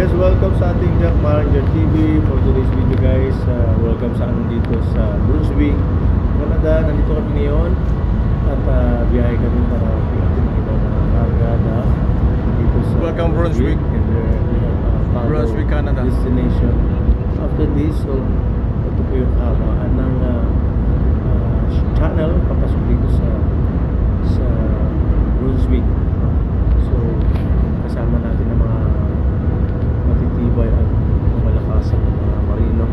Yes, welcome sa ating Jack Maranger TV. For today's video guys, welcome sa amin dito sa Brunswick, Canada. Nandito kami ngayon at biyahe kami para pihatin ang ibang mga karga na dito sa Welcome Brunswick. And we have Brunswick, Canada destination after this. So ito po yung hamaan ng channel papasok dito sa Brunswick. So kasama natin ang mga matitibay at malakas ang mga marino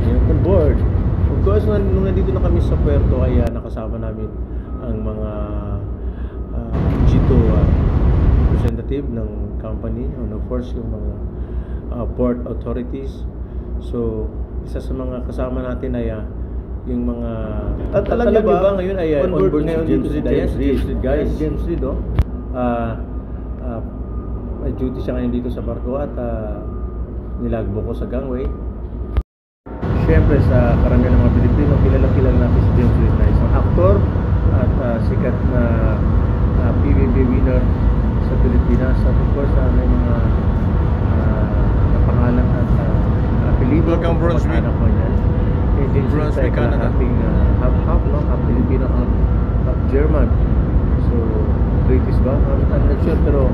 ngayon on board. Of course, nung nandito na kami sa puerto ay nakasama namin ang mga G2 representative ng company, and of course yung mga port authorities. So isa sa mga kasama natin ay yung mga alam niyo ba ngayon ay on board ngayon dito si James Reed, guys. James Reed, may duty siya ngayon dito sa barko at nilagbo ko sa gangway. Siyempre sa karamihan ng mga Pilipino, kilala natin si James Reed na isang aktor at sikat na PBB winner sa Pilipinas. At of course, may mga napangalan at apelido. Welcome Brunswick. Brunswick, Canada. Half Filipino, half German. So British ba? I'm not sure, pero